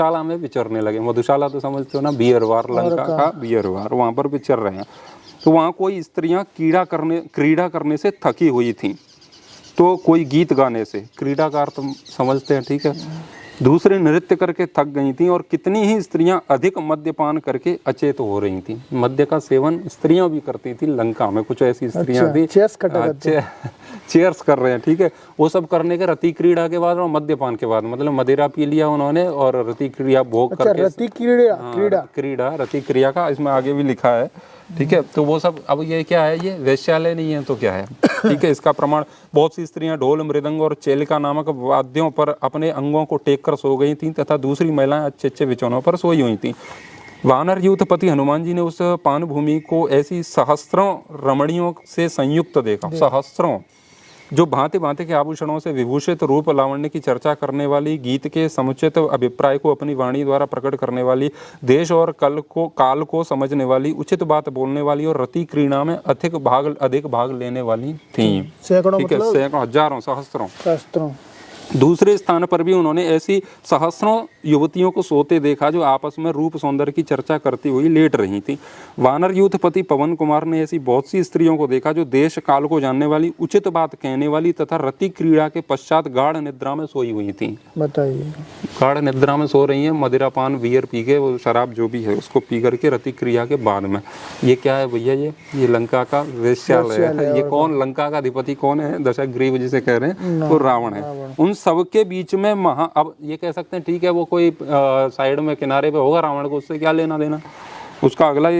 मधुशाला में विचरने लगे। मधुशाला तो समझते हो ना, बियर बार, लंका का बियर बार, वहाँ पर विचर रहे हैं। तो वहाँ कोई स्त्रियाँ क्रीड़ा करने से थकी हुई थीं, तो कोई गीत गाने से, क्रीड़ा का अर्थ समझते हैं, ठीक है, दूसरे नृत्य करके थक गई थीं, और कितनी ही स्त्रियां अधिक मद्यपान करके अचेत हो रही थीं। मद्य का सेवन स्त्रियां भी करती थी लंका में, कुछ ऐसी स्त्रियां थी चेयर्स कर रहे हैं, ठीक है, वो सब करने के रति क्रीड़ा के बाद और मद्यपान के बाद, मतलब मदिरा पी लिया उन्होंने और रति क्रिया भोग करके, रति क्रिया का इसमें आगे भी लिखा है, ठीक है। तो वो सब, अब ये क्या है, ये वैश्यालय नहीं है तो क्या है, ठीक है। इसका प्रमाण, बहुत सी स्त्रियां ढोल, मृदंग और चेलिका नामक वाद्यों पर अपने अंगों को टेक कर सो गई थीं, तथा दूसरी महिलाएं अच्छे अच्छे बिछौनों पर सोई हुई थीं। वानर यूथपति हनुमान जी ने उस पान भूमि को ऐसी सहस्त्रों रमणियों से संयुक्त देखा, सहस्त्रों, जो भांति भांति के आभूषणों से विभूषित, रूप लावण्य की चर्चा करने वाली, गीत के समुचित अभिप्राय को अपनी वाणी द्वारा प्रकट करने वाली, देश और काल को समझने वाली, उचित बात बोलने वाली और रति क्रीड़ा में अधिक भाग लेने वाली थीं। सैकड़ों, ठीक है, सैकड़ों, हजारों, सहस्त्रों। दूसरे स्थान पर भी उन्होंने ऐसी सहस्रों युवतियों को सोते देखा, जो आपस में रूप सौंदर्य की चर्चा करती हुई लेट रही थी। वानर यूथपति पवन कुमार ने ऐसी बहुत सी स्त्रियों को देखा, जो देश काल को जानने वाली, उचित बात कहने वाली तथा रति क्रीड़ा के पश्चात गाढ़ निद्रा में सोई हुई थी। बताइए, गाढ़ निद्रा में सो रही है, मदिरा पान बियर पी के, वो शराब जो भी है उसको पी करके रति क्रिया के बाद में। ये क्या है भैया, ये लंका का वेश्यालय है। ये कौन, लंका का अधिपति कौन है, दशग्रीव जिसे कह रहे हैं, वो रावण है। उन सबके बीच में अब ये कह सकते हैं, ठीक है, वो कोई साइड में किनारे पे होगा रावण को, उससे क्या लेना देना। उसका अगला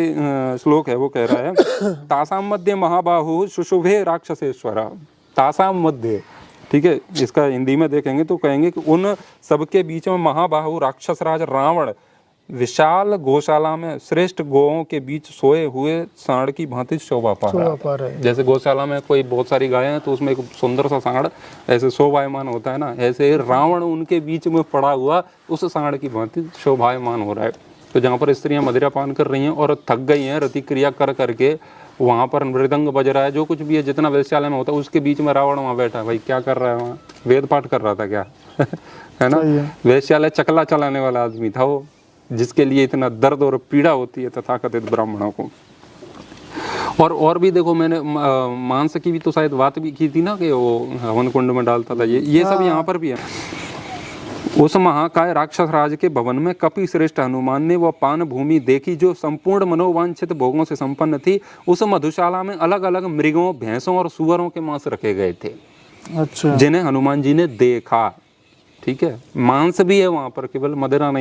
श्लोक है, वो कह रहा है, तासाम मध्य महाबाहु शुशुभे राक्षसेश्वरा। तासाम मध्य, ठीक है, इसका हिंदी में देखेंगे तो कहेंगे कि उन सबके बीच में महाबाहु राक्षस राज रावण विशाल गौशाला में श्रेष्ठ गौओं के बीच सोए हुए सांड की भांति शोभा पा रहा है। जैसे गौशाला में कोई बहुत सारी गायें हैं तो उसमें एक सुंदर सा सांड ऐसे शोभायमान होता है ना, ऐसे रावण उनके बीच में पड़ा हुआ उस सांड की भांति शोभायमान हो रहा है। तो जहाँ पर स्त्रियां मदिरा पान कर रही हैं और थक गई हैं रति क्रिया कर करके, वहाँ पर मृदंग बज रहा है, जो कुछ भी है, जितना वेश्यालय में होता है, उसके बीच में रावण वहाँ बैठा है। भाई क्या कर रहा है वहाँ, वेद पाठ कर रहा था क्या है ना। वेश्यालय चकला चलाने वाला आदमी था वो, जिसके लिए इतना दर्द और पीड़ा होती है तथाकथित ब्राह्मणों को। और भी देखो, मैंने मांस की भी तो शायद बात भी की थी ना, कि वो हवन कुंड में डालता था, ये सब यहाँ पर भी है। उस महाकाय राक्षस राज के भवन में कपि श्रेष्ठ हनुमान ने वह पान भूमि देखी, जो संपूर्ण मनोवांछित भोगों से संपन्न थी। उस मधुशाला में अलग अलग मृगों, भैंसों और सुअरों के मांस रखे गए थे, अच्छा, जिन्हें हनुमान जी ने देखा। ठीक है, मांस भी है वहां पर, केवल मदिरा नहीं।